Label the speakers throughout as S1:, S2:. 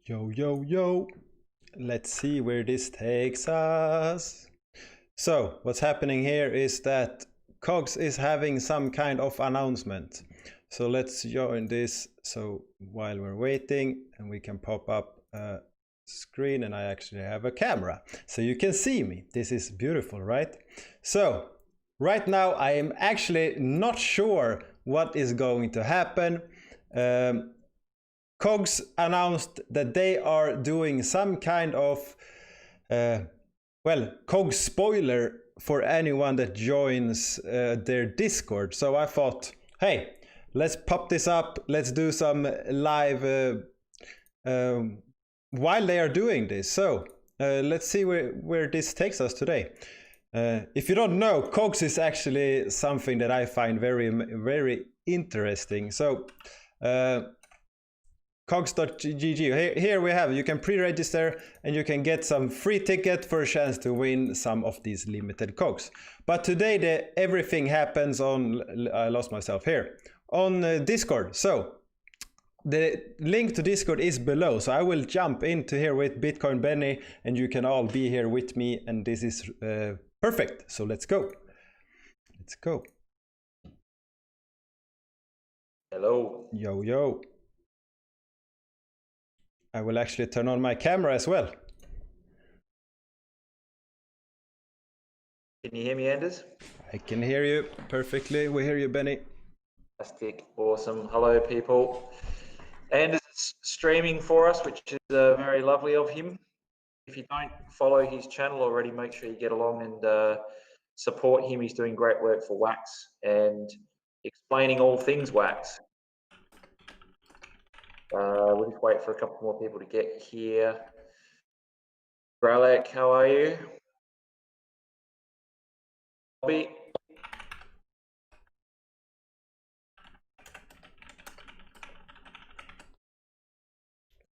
S1: Yo, yo, yo. Let's see where this takes us. So, what's happening here is that Cogs is having some kind of announcement. So let's join this. So while we're waiting, and we can pop up a screen, and I actually have a camera. So you can see me. This is beautiful, right? So right now I am actually not sure what is going to happen. Cogs announced that they are doing some kind of, Cogs spoiler for anyone that joins their Discord. So I thought, hey, let's pop this up. Let's do some live while they are doing this. So let's see where this takes us today. If you don't know, Cogs is actually something that I find very, very interesting. So cogs.gg. Here we have, you can pre-register and you can get some free ticket for a chance to win some of these limited cogs. But today everything happens on, I lost myself here, on Discord. So the link to Discord is below. So I will jump into here with Bitcoin Benny and you can all be here with me, and this is perfect. So let's go. Let's go.
S2: Hello.
S1: Yo, yo. I will actually turn on my camera as well.
S2: Can you hear me, Anders?
S1: I can hear you perfectly. We hear you, Benny.
S2: Fantastic. Awesome. Hello, people. Anders is streaming for us, which is very lovely of him. If you don't follow his channel already, make sure you get along and support him. He's doing great work for Wax and explaining all things Wax. We'll just wait for a couple more people to get here. Gralek, how are you? Bobby?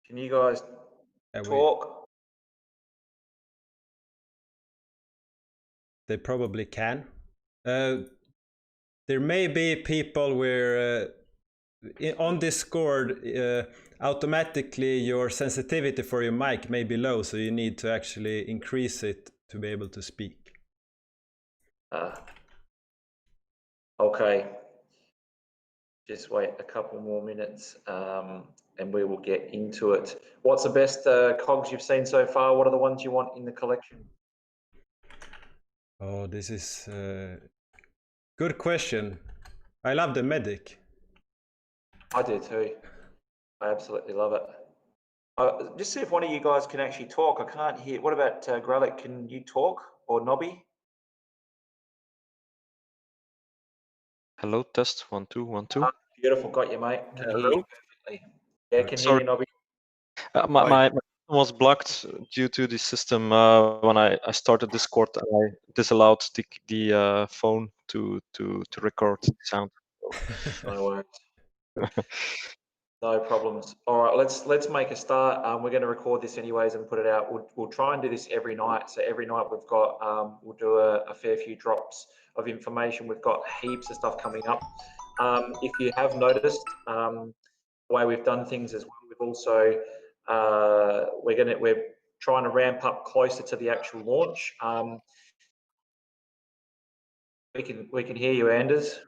S2: Can you guys talk?
S1: They probably can. There may be people where on Discord automatically your sensitivity for your mic may be low, so you need to actually increase it to be able to speak.
S2: Okay. Just wait a couple more minutes and we will get into it. What's the best cogs you've seen so far? What are the ones you want in the collection?
S1: Oh, this is a good question. I love the medic.
S2: I do too. I absolutely love it. Just see if one of you guys can actually talk. I can't hear. What about Gralek? Can you talk, or Nobby?
S3: Hello, test 1 2 1 2.
S2: Beautiful, got you, mate. Can hear you perfectly. Yeah, can hear you, Nobby.
S3: My was blocked due to the system when I started Discord. I disallowed the phone to record the sound.
S2: No worries. No problems. All right, let's make a start. We're going to record this anyways and put it out. We'll try and do this every night. So every night we've got we'll do a fair few drops of information. We've got heaps of stuff coming up. If you have noticed, the way we've done things as well, we've also we're trying to ramp up closer to the actual launch. We can hear you, Anders.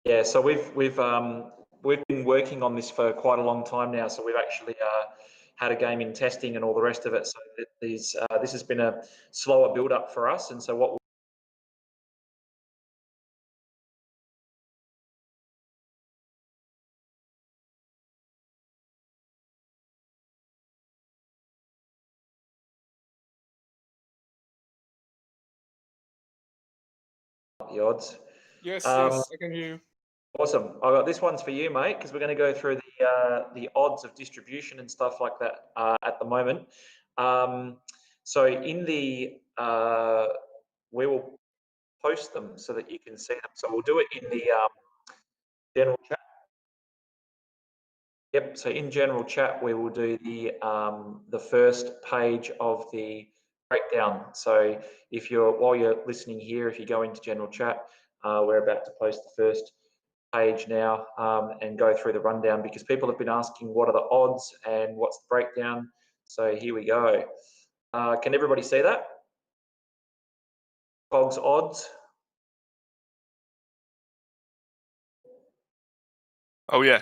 S2: Yeah, so we've been working on this for quite a long time now. So we've actually had a game in testing and all the rest of it. So this has been a slower build up for us. And so what the odds?
S4: Yes, yes, I can hear you.
S2: Awesome. I got this one's for you, mate, because we're going to go through the odds of distribution and stuff like that at the moment. So in the we will post them so that you can see them. So we'll do it in the general chat. Yep. So in general chat, we will do the first page of the breakdown. So if while you're listening here, if you go into general chat, we're about to post the first page now and go through the rundown, because people have been asking what are the odds and what's the breakdown. So here we go. Can everybody see that? COGS odds.
S4: Oh yeah.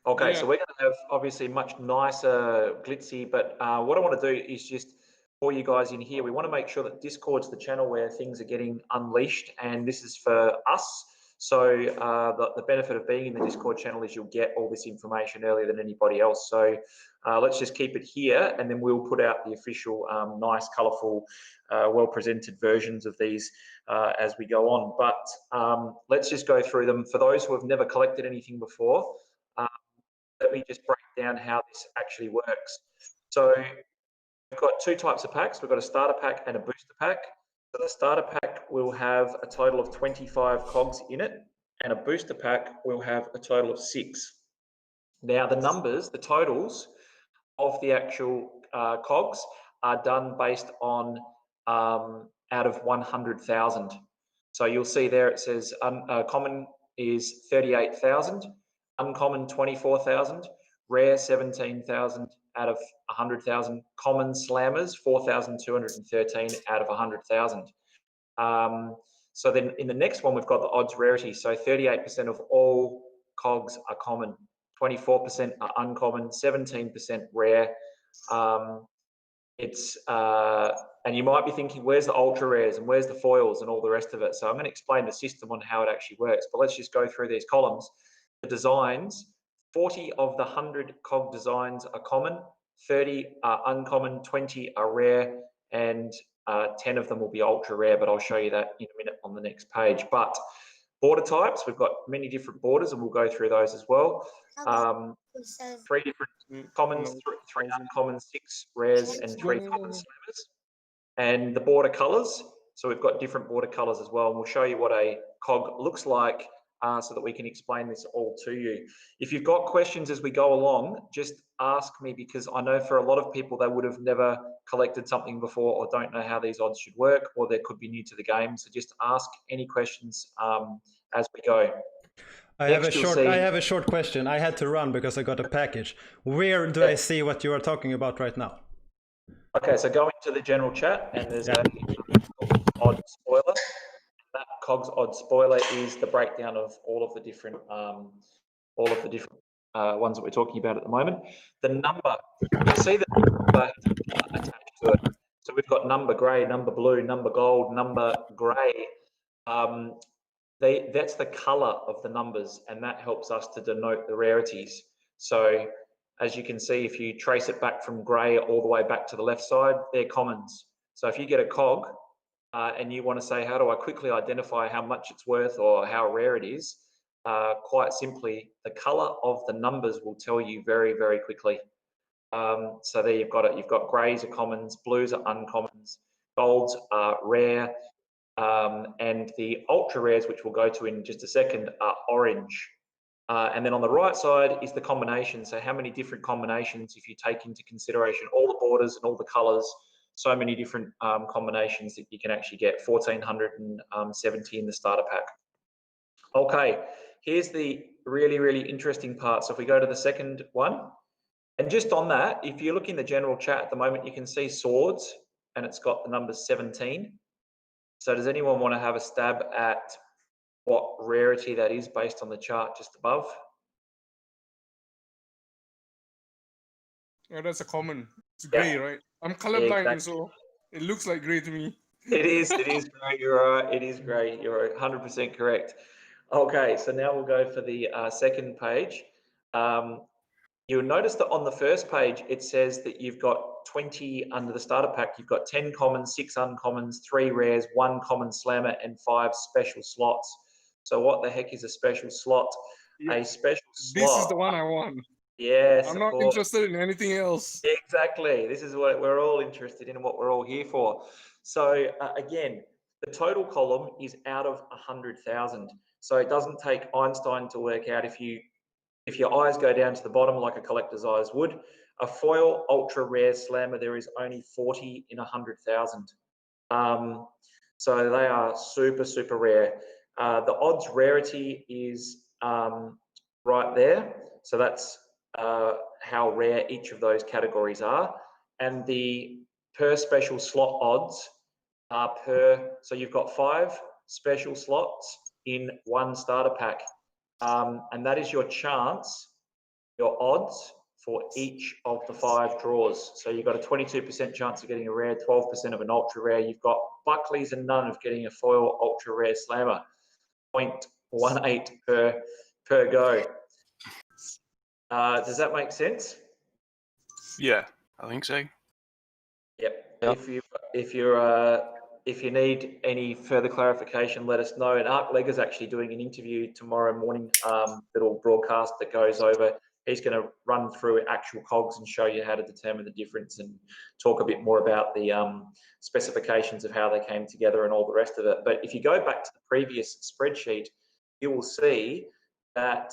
S2: Okay,
S4: Yeah.
S2: so we're going to have obviously much nicer, glitzy, but what I want to do is just for you guys in here, we want to make sure that Discord's the channel where things are getting unleashed, and this is for us. So the benefit of being in the Discord channel is you'll get all this information earlier than anybody else. So let's just keep it here, and then we'll put out the official nice, colourful, well-presented versions of these as we go on. But let's just go through them. For those who have never collected anything before, let me just break down how this actually works. So we've got two types of packs. We've got a starter pack and a booster pack. So the starter pack will have a total of 25 cogs in it, and a booster pack will have a total of 6. Now the numbers, the totals of the actual cogs are done based on out of 100,000. So you'll see there it says common is 38,000. Uncommon 24,000, rare 17,000 out of 100,000, common slammers 4,213 out of 100,000. So then in the next one we've got the odds rarity. So 38% of all cogs are common, 24% are uncommon, 17% rare. And you might be thinking, where's the ultra rares and where's the foils and all the rest of it? So I'm going to explain the system on how it actually works, but let's just go through these columns. The designs, 40 of the 100 cog designs are common, 30 are uncommon, 20 are rare, and 10 of them will be ultra rare, but I'll show you that in a minute on the next page. But border types, we've got many different borders, and we'll go through those as well. 3 different commons, 3 uncommons, 6 rares, and 3 common slammers. And the border colors, so we've got different border colors as well, and we'll show you what a cog looks like so that we can explain this all to you. If you've got questions as we go along, just ask me, because I know for a lot of people they would have never collected something before or don't know how these odds should work, or they could be new to the game. So just ask any questions as we go.
S1: I have a short question. I had to run because I got a package. Where do I see what you are talking about right now?
S2: Okay, so go into the general chat and there's a odd spoiler. That COGS odd spoiler is the breakdown of all of the different ones that we're talking about at the moment. The number, you'll see the number attached to it. So we've got number grey, number blue, number gold, number grey. That's the colour of the numbers, and that helps us to denote the rarities. So as you can see, if you trace it back from grey all the way back to the left side, they're commons. So if you get a cog and you want to say, how do I quickly identify how much it's worth or how rare it is, quite simply, the colour of the numbers will tell you very, very quickly. So there you've got it. You've got greys are commons, blues are uncommons, golds are rare, and the ultra rares, which we'll go to in just a second, are orange. And then on the right side is the combination. So how many different combinations, if you take into consideration all the borders and all the colors, so many different combinations that you can actually get, 1,470 in the starter pack. Okay, here's the really, really interesting part. So if we go to the second one, and just on that, if you look in the general chat at the moment, you can see swords, and it's got the number 17. So does anyone want to have a stab at what rarity that is based on the chart just above?
S4: Yeah, that's a common. It's grey, right? I'm colorblind,
S2: exactly.
S4: so it looks like grey to me.
S2: It is grey. You're right. It is grey. You're 100% correct. Okay, so now we'll go for the second page. You'll notice that on the first page, it says that you've got 20 under the starter pack. You've got 10 commons, 6 uncommons, 3 rares, 1 common slammer, and 5 special slots. So what the heck is a special slot?
S4: Yeah.
S2: A special slot.
S4: This is the one I want.
S2: Yes,
S4: I'm not interested in anything else.
S2: Exactly. This is what we're all interested in and what we're all here for. So again, the total column is out of 100,000. So it doesn't take Einstein to work out if your eyes go down to the bottom like a collector's eyes would. A foil ultra rare slammer, there is only 40 in 100,000. So they are super, super rare. The odds rarity is right there. So that's how rare each of those categories are. And the per special slot odds are so you've got 5 special slots in one starter pack. And that is your chance, your odds for each of the 5 draws. So you've got a 22% chance of getting a rare, 12% of an ultra rare. You've got Buckley's and none of getting a foil ultra rare slammer. 0.18 per go. Does that make sense?
S5: Yeah, I think so.
S2: Yep.
S3: Yeah.
S2: If you need any further clarification, let us know. And Art Legger's actually doing an interview tomorrow morning, little broadcast that goes over. He's going to run through actual cogs and show you how to determine the difference and talk a bit more about the specifications of how they came together and all the rest of it. But if you go back to the previous spreadsheet, you will see that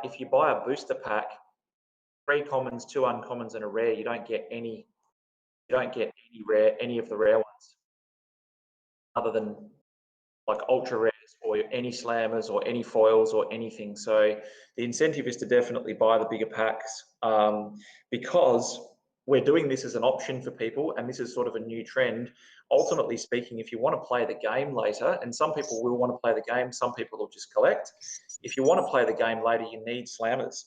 S2: if you buy a booster pack, 3 commons, 2 uncommons, and a rare, you don't get any of the rare ones, other than like ultra rares or any slammers or any foils or anything. So the incentive is to definitely buy the bigger packs, because we're doing this as an option for people, and this is sort of a new trend. Ultimately speaking, if you want to play the game later, and some people will want to play the game, some people will just collect. If you want to play the game later, you need slammers.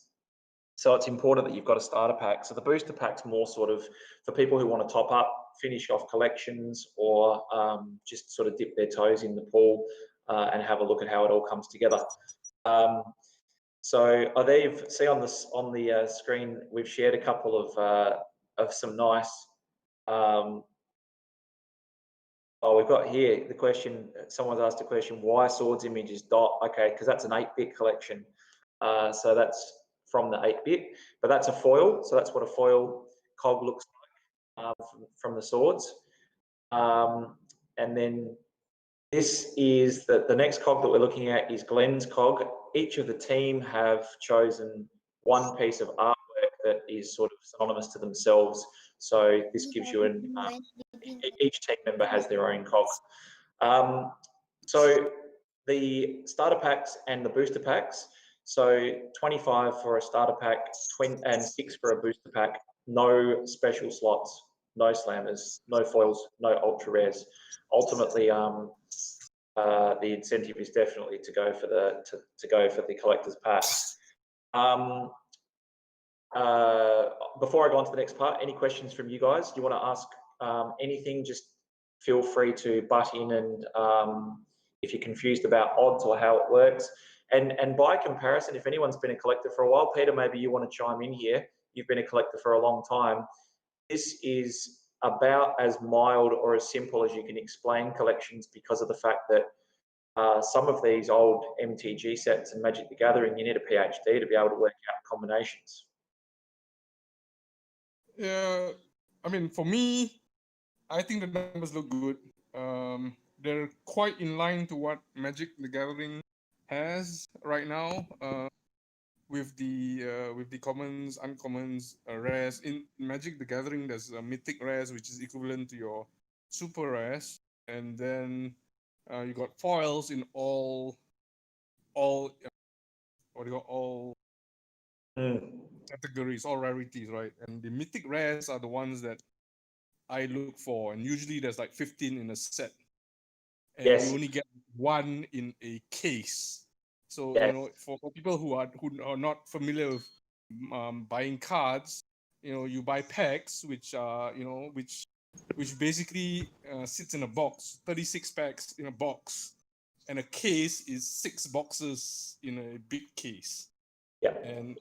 S2: So it's important that you've got a starter pack. So the booster pack's more sort of for people who want to top up, finish off collections, or just sort of dip their toes in the pool and have a look at how it all comes together. So I've see on the screen we've shared a couple of some nice. We've got here the question. Someone's asked a question: why Swords Images dot? Okay, because that's an 8-bit collection. So that's from the 8-bit, but that's a foil. So that's what a foil cog looks like from the swords. And then this is the next cog that we're looking at is Glenn's cog. Each of the team have chosen one piece of artwork that is sort of synonymous to themselves. So this gives you each team member has their own cog. So the starter packs and the booster packs. So 25 for a starter pack, 20 and 6 for a booster pack. No special slots, no slammers, no foils, no ultra rares. Ultimately, the incentive is definitely to go for the collector's pack. Before I go on to the next part, any questions from you guys? Do you want to ask anything? Just feel free to butt in, and if you're confused about odds or how it works. And by comparison, if anyone's been a collector for a while, Peter, maybe you want to chime in here. You've been a collector for a long time. This is about as mild or as simple as you can explain collections, because of the fact that some of these old MTG sets and Magic the Gathering, you need a PhD to be able to work out combinations.
S4: Yeah, I mean, for me, I think the numbers look good. They're quite in line to what Magic the Gathering has right now, with the commons, uncommons, rares. In Magic the Gathering, there's a mythic rares, which is equivalent to your super rares, and then you got foils in all categories, all rarities, right? And the mythic rares are the ones that I look for, and usually there's like 15 in a set, and
S2: Yes.
S4: you only get 1 in a case. So
S2: Yes.
S4: you know, for people who are not familiar with buying cards, you know, you buy packs, which are which basically sits in a box, 36 packs in a box, and a case is 6 boxes in a big case.
S2: Yeah.
S4: And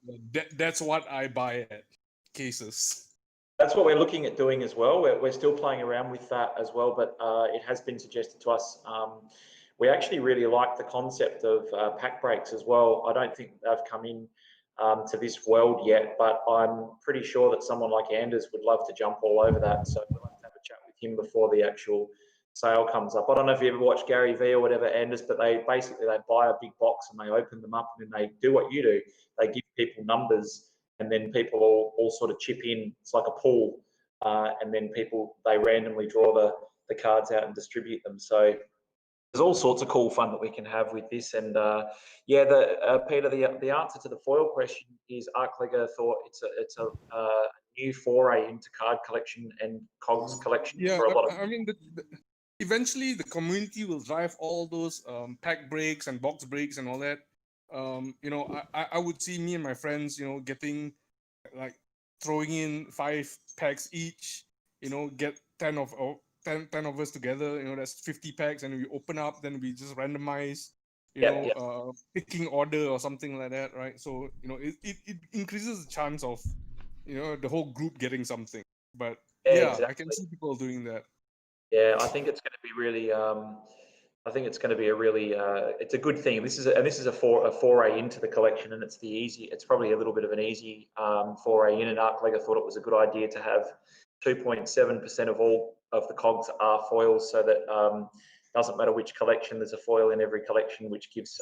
S4: that's what I buy at, cases.
S2: That's what we're looking at doing as well. We're still playing around with that as well, but it has been suggested to us. We actually really like the concept of pack breaks as well. I don't think they've come in to this world yet, but I'm pretty sure that someone like Anders would love to jump all over that. So we'll have to have a chat with him before the actual sale comes up. I don't know if you ever watched Gary Vee or whatever, Anders, but they buy a big box and they open them up, and then they do what you do. They give people numbers, and then people all sort of chip in. It's like a pool, and then they randomly draw the cards out and distribute them. So there's all sorts of cool fun that we can have with this. And yeah, Peter, the answer to the foil question is ArcLego thought it's a new foray into card collection and cogs collection
S4: Yeah,
S2: for a lot of.
S4: I mean, eventually the community will drive all those pack breaks and box breaks and all that. You know, I would see me and my friends, you know, getting like throwing in 5 packs each. You know, get 10 of us together. You know, that's 50 packs, and we open up. Then we just randomize. You
S2: Yep,
S4: know,
S2: yep.
S4: picking order or something like that, right? So you know, it increases the chance of, you know, the whole group getting something. But yeah, I can
S2: Exactly.
S4: see people doing that.
S2: Yeah, I think it's going to be really. I think it's going to be a really. It's a good thing. This is a foray into the collection, and it's the easy. It's probably a little bit of an easy foray in. And ArcLego thought it was a good idea to have 2.7% of all of the cogs are foils, so that doesn't matter which collection. There's a foil in every collection, which gives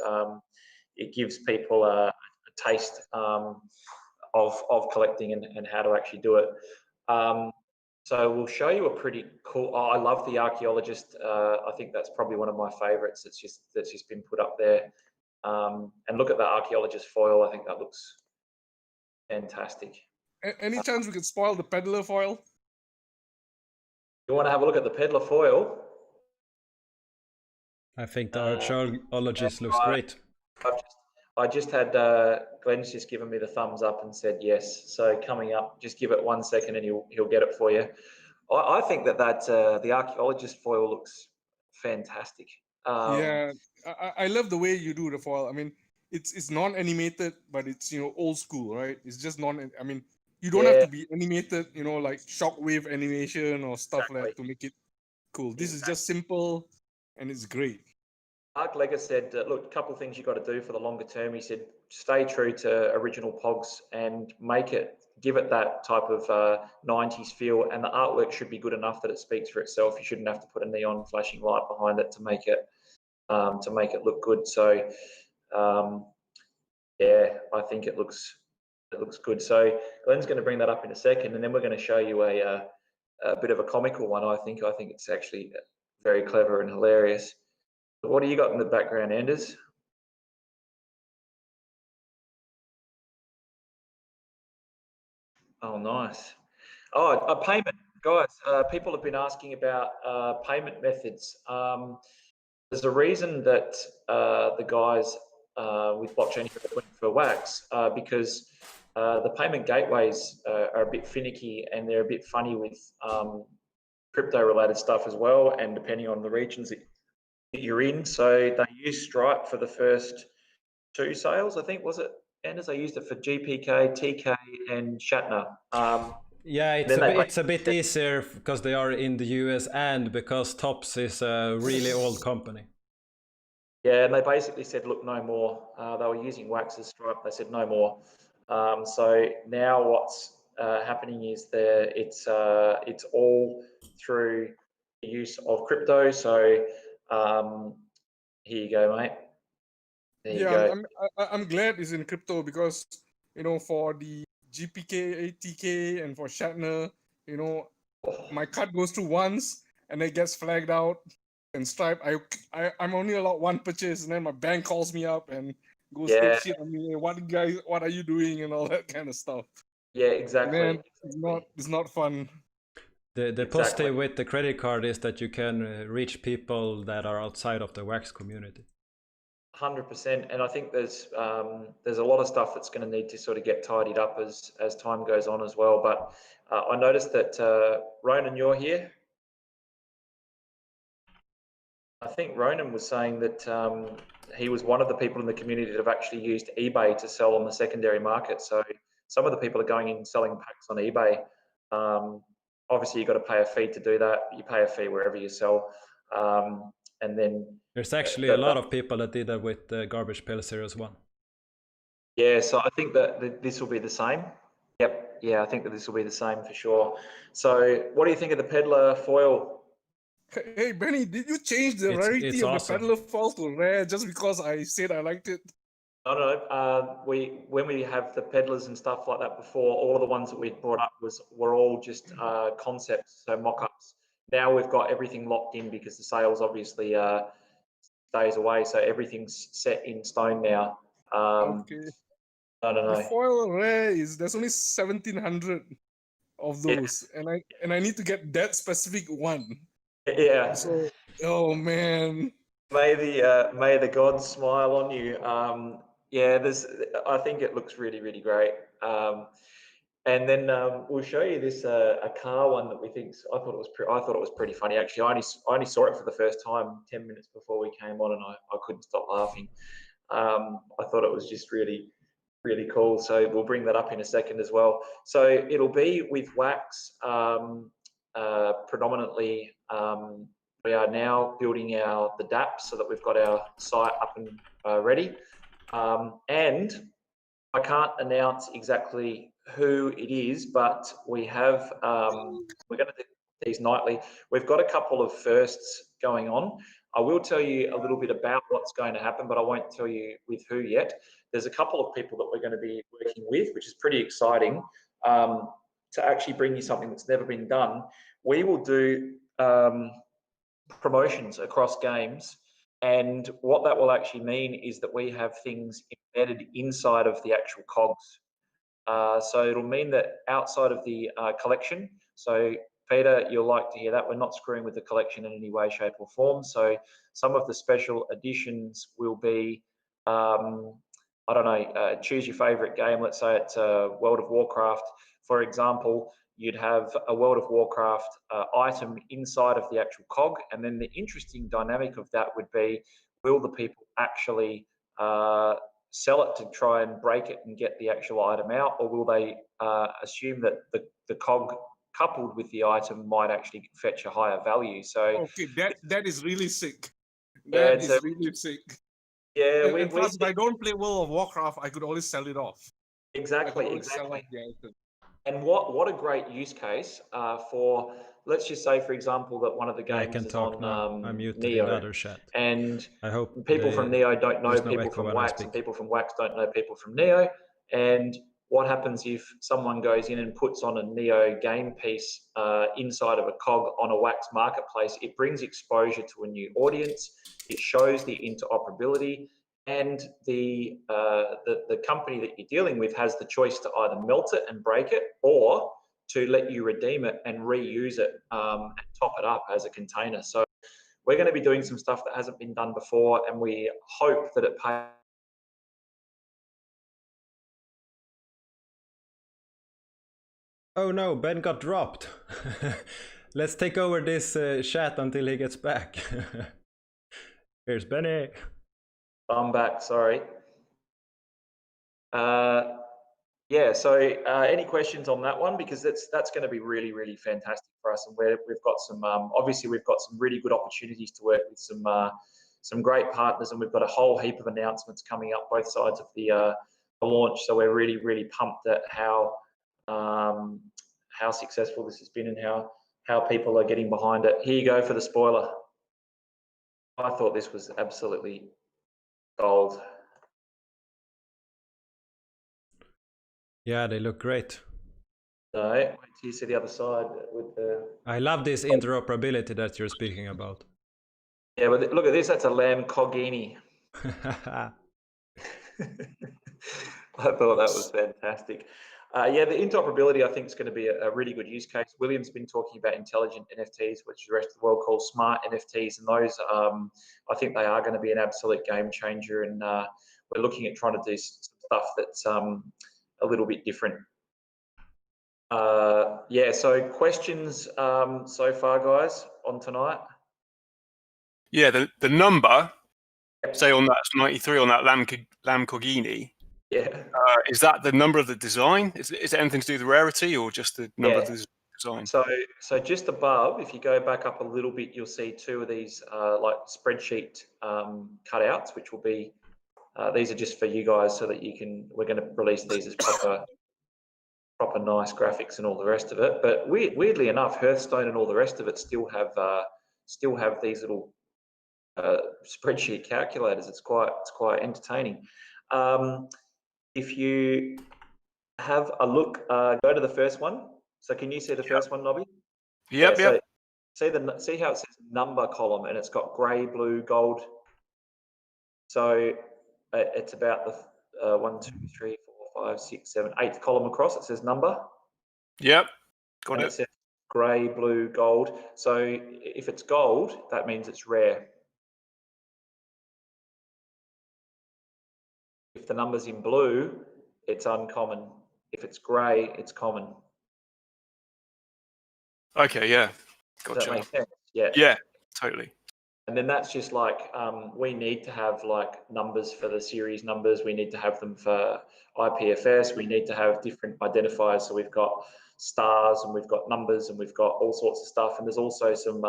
S2: it gives people a taste of collecting and how to actually do it. So we'll show you a pretty cool. Oh, I love the archaeologist. I think that's probably one of my favourites. That's just been put up there. And look at the archaeologist foil. I think that looks fantastic.
S4: Any chance we could spoil the peddler foil?
S2: You want to have a look at the peddler foil?
S1: I think the archaeologist looks great.
S2: I just had Glenn's just given me the thumbs up and said yes. So coming up, just give it 1 second and he'll get it for you. I think that the archaeologist foil looks fantastic.
S4: Yeah, I love the way you do the foil. I mean, it's non-animated, but it's, you know, old school, right? It's just I mean, you don't have to be animated, you know, like shockwave animation or stuff like that to make it cool. This is just simple, and it's great.
S2: ArcLego said, look, a couple of things you got to do for the longer term. He said, stay true to original Pogs and give it that type of 90s feel, and the artwork should be good enough that it speaks for itself. You shouldn't have to put a neon flashing light behind it to make it look good. So yeah, I think it looks good. So Glenn's going to bring that up in a second, and then we're going to show you a bit of a comical one. I think it's actually very clever and hilarious. What do you got in the background, Anders? Oh, nice. Oh, a payment. Guys, people have been asking about payment methods. There's a reason that the guys with blockchain for Wax, because the payment gateways are a bit finicky and they're a bit funny with crypto-related stuff as well, and depending on the regions that you're in. So they use Stripe for the first 2 sales, I think, was it, Anders? They used it for GPK, TK, and Shatner.
S1: Yeah, it's a bit easier because they are in the US and because Tops is a really old company.
S2: Yeah, and they basically said, look, no more. They were using Wax as Stripe. They said no more. So now what's happening is it's all through the use of crypto. So here you go, mate. There you go.
S4: I'm glad it's in crypto because, you know, for the GPK, TK, and for Shatner, you know, my card goes through once and it gets flagged out. And Stripe, I'm only allowed 1 purchase, and then my bank calls me up and goes shit on me. What are you doing, and all that kind of stuff.
S2: Yeah, exactly.
S4: Man, it's not fun.
S1: The positive with the credit card is that you can reach people that are outside of the Wax community.
S2: 100%, and I think there's a lot of stuff that's going to need to sort of get tidied up as time goes on as well. But I noticed that Ronan, you're here. I think Ronan was saying that he was one of the people in the community that have actually used eBay to sell on the secondary market. So some of the people are going in and selling packs on eBay. Obviously, you've got to pay a fee to do that. You pay a fee wherever you sell. And then
S1: there's actually a lot of people that did that with the Garbage Pail Series 1.
S2: Yeah, so I think that this will be the same. Yep, yeah, I think that this will be the same for sure. So what do you think of the Peddler foil?
S4: Hey, Benny, did you change the rarity of the Peddler foil to rare just because I said I liked it?
S2: No. When we have the Peddlers and stuff like that before, all of the ones that we brought up were all just concepts, so mock-ups. Now we've got everything locked in because the sales obviously days away, so everything's set in stone now.
S4: Okay.
S2: I don't
S4: The
S2: know.
S4: foil rare is there's only 1,700 of
S2: Yeah.
S4: those, and I need to get that specific one.
S2: Yeah.
S4: So, oh man.
S2: May the gods smile on you. Yeah, I think it looks really, really great. And then we'll show you this a car one that we think. I thought it was pretty funny actually. I only saw it for the first time 10 minutes before we came on, and I couldn't stop laughing. I thought it was just really, really cool. So we'll bring that up in a second as well. So it'll be with wax predominantly. We are now building the dApps so that we've got our site up and ready. And I can't announce exactly who it is, but we have, we're going to do these nightly. We've got a couple of firsts going on. I will tell you a little bit about what's going to happen, but I won't tell you with who yet. There's a couple of people that we're going to be working with, which is pretty exciting, to actually bring you something that's never been done. We will do promotions across games, and what that will actually mean is that we have things embedded inside of the actual cogs. So it'll mean that outside of the collection, so Peter, you'll like to hear that, we're not screwing with the collection in any way, shape or form. So some of the special editions will be, I don't know, choose your favorite game. Let's say it's World of Warcraft, for example. You'd have a World of Warcraft item inside of the actual cog, and then the interesting dynamic of that would be, will the people actually sell it to try and break it and get the actual item out, or will they assume that the cog coupled with the item might actually fetch a higher value? So
S4: Okay, that is really sick.
S2: Yeah,
S4: That is really sick.
S2: yeah,
S4: And plus, if I don't play World of Warcraft, I could always sell it off.
S2: exactly. And what a great use case for, let's just say, for example, that one of the
S1: I
S2: games
S1: can
S2: is
S1: talk
S2: on
S1: now. I'm muted in
S2: Neo,
S1: the other chat.
S2: and
S1: I hope
S2: people from Neo don't know
S1: there's no
S2: people
S1: echo
S2: from
S1: when I
S2: Wax,
S1: speak.
S2: and people from Wax don't know people from Neo. And what happens if someone goes in and puts on a Neo game piece inside of a cog on a Wax marketplace? It brings exposure to a new audience. It shows the interoperability, and the company that you're dealing with has the choice to either melt it and break it, or to let you redeem it and reuse it and top it up as a container. So we're going to be doing some stuff that hasn't been done before, and we hope that it pays.
S1: Oh no, Ben got dropped. Let's take over this chat until he gets back. Here's Benny.
S2: I'm back, sorry. Yeah, so any questions on that one? Because that's going to be really, really fantastic for us. And we've got some, obviously we've got some really good opportunities to work with some great partners, and we've got a whole heap of announcements coming up both sides of the launch. So we're really, really pumped at how successful this has been and how people are getting behind it. Here you go for the spoiler. I thought this was absolutely gold.
S1: Yeah, they look great.
S2: No, wait till you see the other side with the.
S1: I love this interoperability that you're speaking about.
S2: Yeah, but look at this. That's a Lamborghini. I thought that was fantastic. Yeah, the interoperability, I think, is going to be a really good use case. William's been talking about intelligent NFTs, which the rest of the world calls smart NFTs, and those, I think they are going to be an absolute game changer. And we're looking at trying to do some stuff that's a little bit different. Yeah, so questions so far, guys, on tonight?
S5: Yeah, the number, say on that 93 on that Lamborghini.
S2: Yeah.
S5: Is that the number of the design? Is it anything to do with the rarity, or just the number of the design?
S2: So just above, if you go back up a little bit, you'll see two of these like spreadsheet cutouts, which will be, these are just for you guys so that you can, we're going to release these as proper nice graphics and all the rest of it. But weirdly enough, Hearthstone and all the rest of it still have these little spreadsheet calculators. It's quite entertaining. If you have a look, go to the first one. So can you see the first one, Nobby?
S5: Yep.
S2: So see how it says number column, and it's got grey, blue, gold So it's about the 1, 2, 3, 4, 5, 6, 7, 8th column across. It says number.
S5: Yep, got
S2: And it
S5: it.
S2: says grey, blue, gold. So if it's gold, that means it's rare. If the number's in blue, it's uncommon. If it's grey, it's common.
S5: Okay, yeah,
S2: Does that
S5: gotcha.
S2: make sense? Yeah.
S5: Yeah, totally.
S2: And then that's just like, we need to have like numbers for the series numbers. We need to have them for IPFS. We need to have different identifiers. So we've got stars and we've got numbers and we've got all sorts of stuff. And there's also some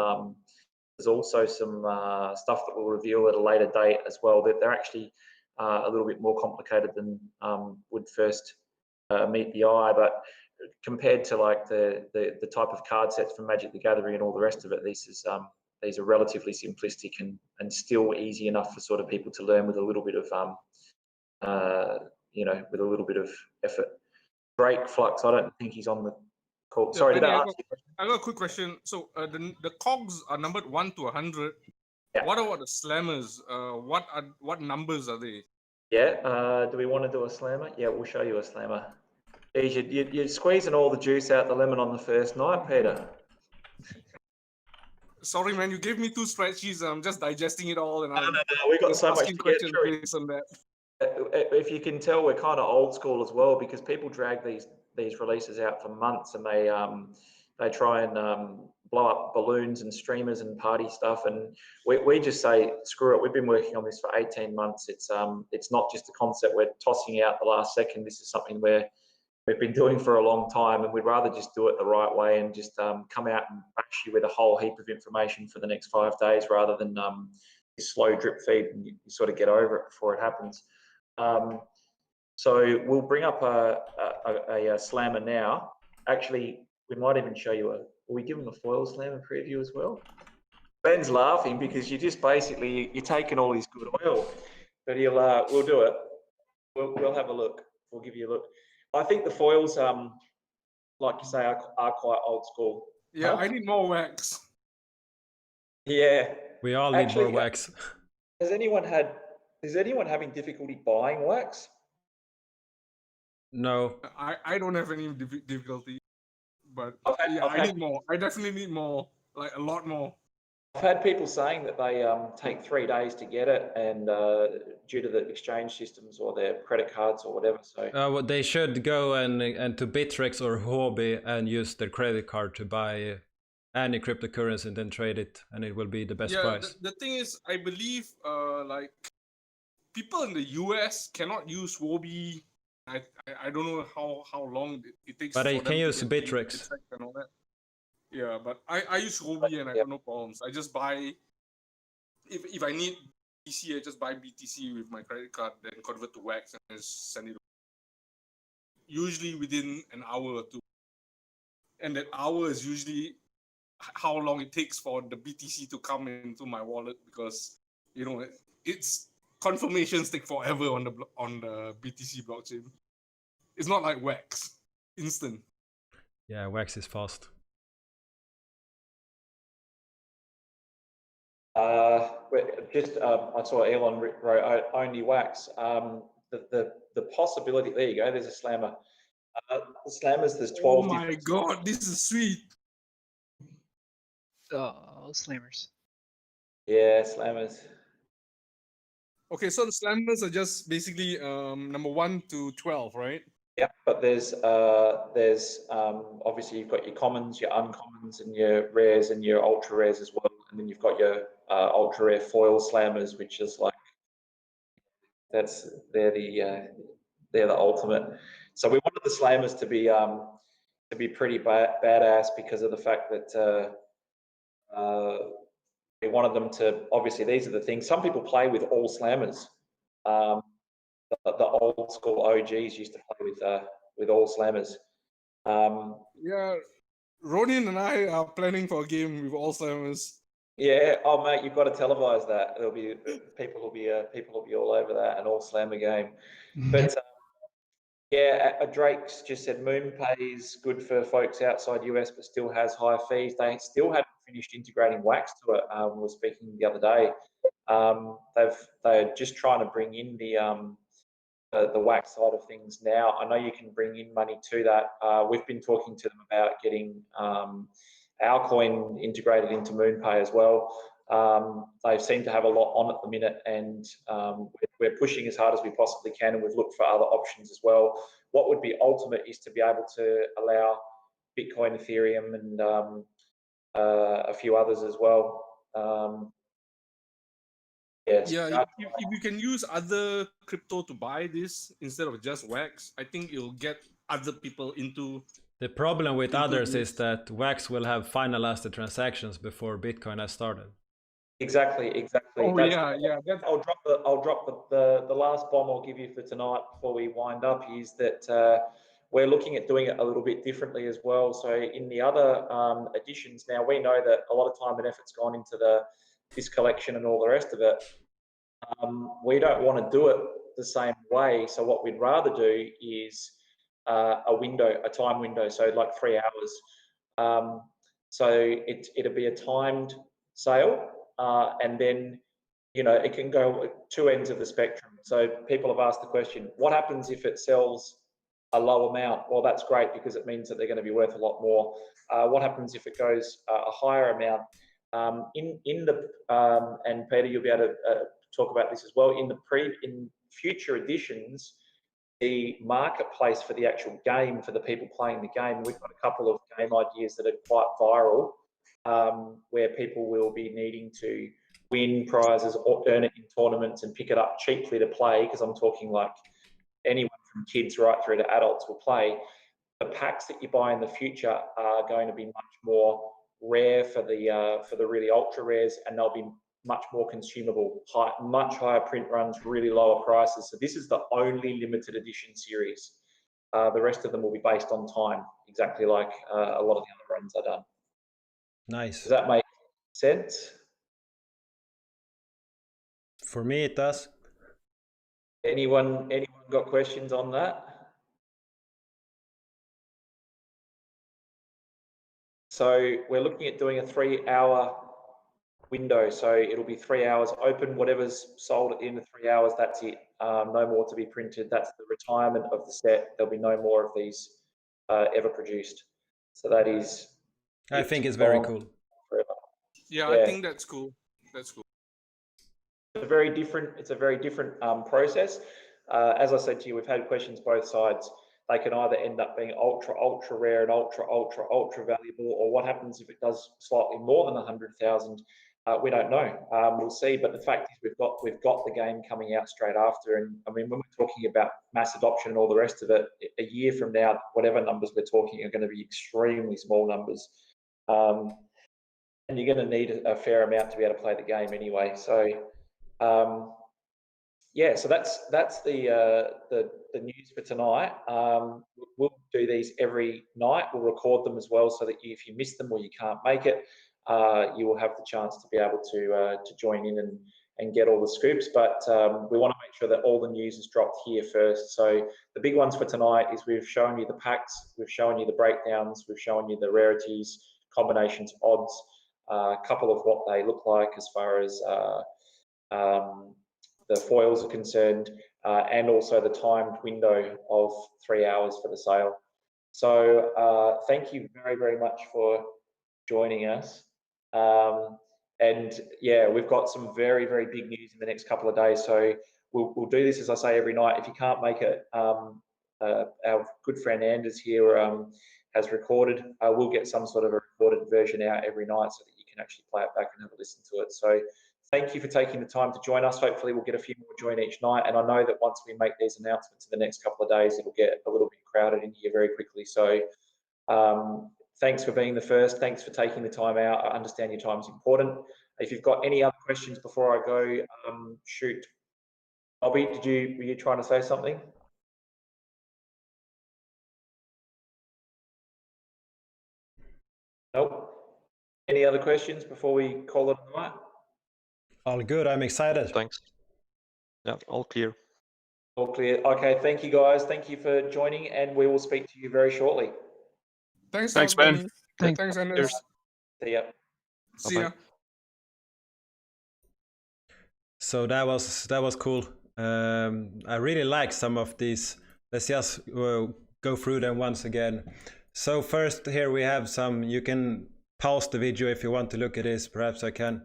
S2: stuff that we'll reveal at a later date as well, that they're actually a little bit more complicated than would first meet the eye. But compared to like the type of card sets from Magic the Gathering and all the rest of it, these are relatively simplistic and still easy enough for sort of people to learn with a little bit of with a little bit of effort. Drake Flux, I don't think he's on the call.
S4: Yeah,
S2: Sorry, did
S4: Benny,
S2: I
S4: I
S2: ask you?
S4: got a quick question. So the cogs are numbered 1 to 100.
S2: Yeah.
S4: What about the slammers? What numbers are they?
S2: Yeah, do we want to do a slammer? Yeah, we'll show you a slammer. Geez, you're squeezing all the juice out the lemon on the first night, Peter.
S4: Sorry, man, you gave me 2 spreadsheets. I'm just digesting it all, and I'm
S2: No, we've got
S4: just
S2: so much
S4: asking
S2: to get
S4: questions
S2: through.
S4: based on that.
S2: If you can tell, we're kind of old school as well, because people drag these releases out for months, and they try and blow up balloons and streamers and party stuff, and we just say screw it. We've been working on this for 18 months. It's not just a concept we're tossing out the last second. This is something we've been doing for a long time, and we'd rather just do it the right way and just come out and bash you with a whole heap of information for the next 5 days, rather than this slow drip feed and you sort of get over it before it happens. So we'll bring up a slammer now. Actually, we might even show you will we give him a foil slammer preview as well? Ben's laughing because you just basically, you're taking all his good oil, but we'll do it. We'll have a look. We'll give you a look. I think the foils, like you say, are quite old school.
S4: Yeah,
S2: Huh?
S4: I need more wax.
S2: Yeah.
S1: We all need
S2: Actually,
S1: more wax.
S2: Is anyone having difficulty buying wax?
S1: No.
S4: I don't have any difficulty, but
S2: I've
S4: I
S2: had-
S4: need more. I definitely need more, like a lot more.
S2: I've had people saying that they take 3 days to get it, and due to the exchange systems or their credit cards or whatever. So
S1: Well, they should go and to Bittrex or Huobi and use their credit card to buy any cryptocurrency and then trade it, and it will be the best price.
S4: The thing is, I believe like people in the US cannot use Wobi. I don't know how long it takes.
S1: But they
S4: for
S1: can
S4: them to
S1: use
S4: get
S1: Bittrex.
S4: and all that. Yeah, but I use Wobi and I have no problems. I just buy if I need BTC, I just buy BTC with my credit card, then convert to wax and just send it. Usually within an hour or two, and that hour is usually how long it takes for the BTC to come into my wallet, because it's confirmations take forever on the BTC blockchain. It's not like wax, instant.
S1: Yeah, wax is fast.
S2: I saw Elon wrote only wax. The possibility. There you go. There's a slammer. The slammers. There's 12.
S4: Oh my god, this is sweet.
S6: Oh, slammers.
S2: Yeah, slammers.
S4: Okay, so the slammers are just basically number 1 to 12, right?
S2: Yeah, but there's obviously you've got your commons, your uncommons, and your rares and your ultra rares as well, and then you've got your ultra rare foil slammers, which is like they're the ultimate. So we wanted the slammers to be pretty badass because of the fact that we wanted them to, obviously these are the things. Some people play with all slammers. The old school OGs used to play with all slammers.
S4: Yeah, Ronin and I are planning for a game with all slammers.
S2: Yeah, oh mate, you've got to televise that. There'll be people will be all over that, an all slammer game. But yeah, Drake's just said MoonPay is good for folks outside US, but still has high fees. They still haven't finished integrating wax to it. We were speaking the other day. They're just trying to bring in the wax side of things now. I know you can bring in money to that. We've been talking to them about getting our coin integrated into MoonPay as well. They seem to have a lot on at the minute, and we're pushing as hard as we possibly can, and we've looked for other options as well. What would be ultimate is to be able to allow Bitcoin, Ethereum, and a few others as well.
S4: Yeah, if you can use other crypto to buy this instead of just wax, I think you'll get other people into.
S1: The problem with others
S4: this.
S1: is that Wax will have finalized the transactions before Bitcoin has started.
S2: Exactly.
S4: Oh,
S2: That's,
S4: yeah.
S2: I'll drop the last bomb I'll give you for tonight before we wind up is that we're looking at doing it a little bit differently as well. So in the other editions, now we know that a lot of time and effort's gone into this collection and all the rest of it. We don't want to do it the same way. So what we'd rather do is a time window, so like 3 hours. So it'll be a timed sale, and then it can go two ends of the spectrum. So people have asked the question, what happens if it sells a low amount? Well, that's great because it means that they're going to be worth a lot more. What happens if it goes a higher amount? And Peter, you'll be able to talk about this as well. In future editions, the marketplace for the actual game, for the people playing the game, we've got a couple of game ideas that are quite viral, where people will be needing to win prizes or earn it in tournaments and pick it up cheaply to play, because I'm talking like anyone from kids right through to adults will play. The packs that you buy in the future are going to be much more rare for the really ultra rares, and they'll be much more consumable, much higher print runs, really lower prices. So this is the only limited edition series. The rest of them will be based on time, exactly like a lot of the other runs are done.
S1: Nice.
S2: Does that make sense?
S1: For me, it does.
S2: Anyone got questions on that? So we're looking at doing a 3 hour window. So it'll be 3 hours open, whatever's sold at the end of 3 hours, that's it. No more to be printed. That's the retirement of the set. There'll be no more of these ever produced. So that is.
S1: I think it's very cool.
S2: Forever.
S4: Yeah, I think that's cool. That's cool.
S2: It's a very different process. As I said to you, we've had questions both sides. They can either end up being ultra rare and ultra valuable, or what happens if it does slightly more than 100,000? We don't know. We'll see. But the fact is, we've got the game coming out straight after. And I mean, when we're talking about mass adoption and all the rest of it, a year from now, whatever numbers we're talking are going to be extremely small numbers. And you're going to need a fair amount to be able to play the game anyway. So, yeah, so that's the news for tonight. We'll do these every night. We'll record them as well, so that if you miss them or you can't make it, you will have the chance to be able to join in and get all the scoops. But we want to make sure that all the news is dropped here first. So the big ones for tonight is we've shown you the packs, we've shown you the breakdowns, we've shown you the rarities, combinations, odds, a couple of what they look like as far as the foils are concerned, and also the timed window of 3 hours for the sale. So thank you very much for joining us. And yeah, we've got some very big news in the next couple of days. So we'll do this, as I say, every night. If you can't make it, our good friend Anders here has recorded. We'll get some sort of a recorded version out every night so that you can actually play it back and have a listen to it. So thank you for taking the time to join us. Hopefully we'll get a few more join each night. And I know that once we make these announcements in the next couple of days, it'll get a little bit crowded in here very quickly. So thanks for being the first. Thanks for taking the time out. I understand your time is important. If you've got any other questions before I go, shoot. Bobby, were you trying to say something? Nope. Any other questions before we call it a night?
S1: All good. I'm excited.
S3: Thanks. Yeah, all clear.
S2: All clear. Okay, thank you guys. Thank you for joining, and we will speak to you very shortly.
S4: Thanks,
S5: Ben.
S4: Benny.
S3: Thanks.
S4: Thanks, Anders.
S2: See ya.
S4: See ya.
S3: Bye-bye.
S1: So that was cool. I really like some of these. Let's just go through them once again. So first here we have some, you can pause the video if you want to look at this. Perhaps I can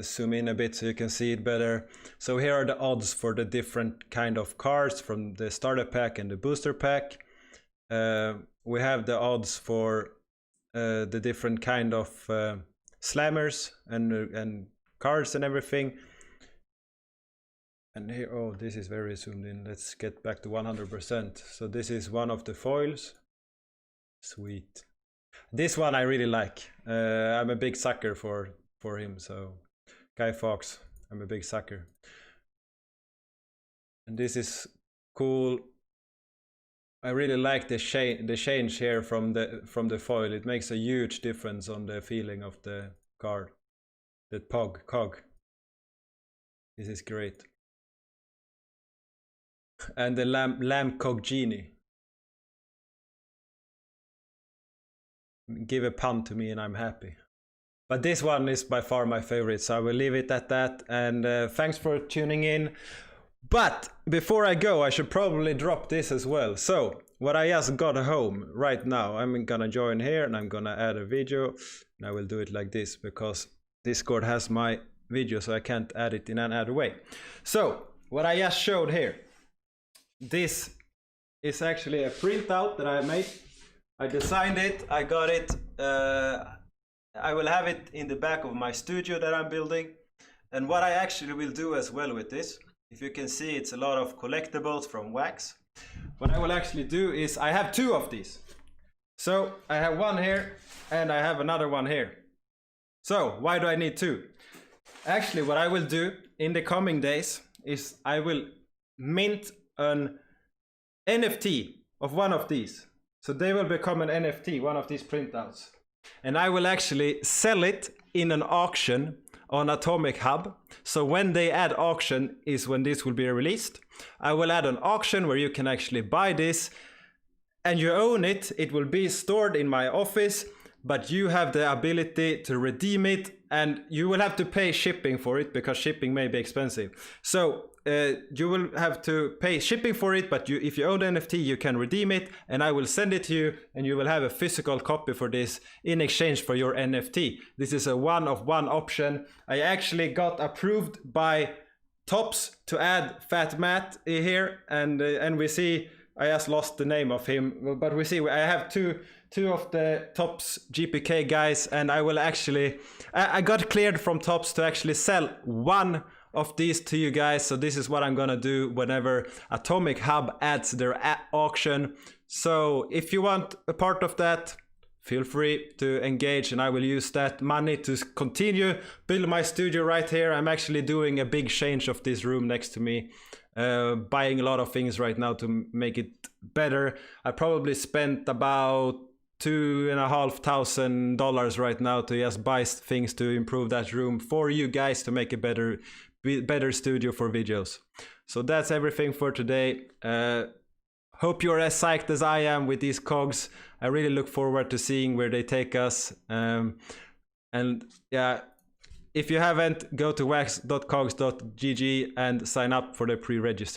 S1: zoom in a bit so you can see it better. So here are the odds for the different kind of cards from the starter pack and the booster pack. We have the odds for the different kind of slammers and cards and everything. And here, oh, this is very zoomed in. Let's get back to 100%. So this is one of the foils. Sweet. This one I really like. I'm a big sucker for him. So Guy Fawkes, I'm a big sucker. And this is cool. I really like the change here from the foil. It makes a huge difference on the feeling of the card. The cog. This is great. And the Lamb Cog Genie. Give a pun to me and I'm happy. But this one is by far my favorite, so I will leave it at that. And thanks for tuning in. But before I go, I should probably drop this as well. So what I just got home right now, I'm gonna join here and I'm gonna add a video. And I will do it like this because Discord has my video, so I can't add it in an other way. So what I just showed here, this is actually a printout that I made. I designed it, I got it. I will have it in the back of my studio that I'm building. And what I actually will do as well with this, if you can see, it's a lot of collectibles from wax. What I will actually do is I have two of these. So I have one here and I have another one here. So why do I need two? Actually, what I will do in the coming days is I will mint an NFT of one of these. So they will become an NFT, one of these printouts. And I will actually sell it in an auction on Atomic Hub. So when they add auction is when this will be released. I will add an auction where you can actually buy this and you own it. It will be stored in my office, but you have the ability to redeem it and you will have to pay shipping for it because shipping may be expensive. So you will have to pay shipping for it, but if you own the NFT, you can redeem it and I will send it to you and you will have a physical copy for this in exchange for your NFT. This is a one-of-one option. I actually got approved by Tops to add Fat Matt here and we see, I just lost the name of him, but we see I have two of the Tops GPK guys and I will actually, I got cleared from Tops to actually sell one of these to you guys. So this is what I'm gonna do whenever Atomic Hub adds their auction. So if you want a part of that, feel free to engage and I will use that money to continue build my studio right here. I'm actually doing a big change of this room next to me, buying a lot of things right now to make it better. I probably spent about $2,500 right now to just buy things to improve that room for you guys to make a better studio for videos. So that's everything for today. Hope you're as psyched as I am with these cogs. I really look forward to seeing where they take us. And yeah, if you haven't, go to wax.cogs.gg and sign up for the pre-register.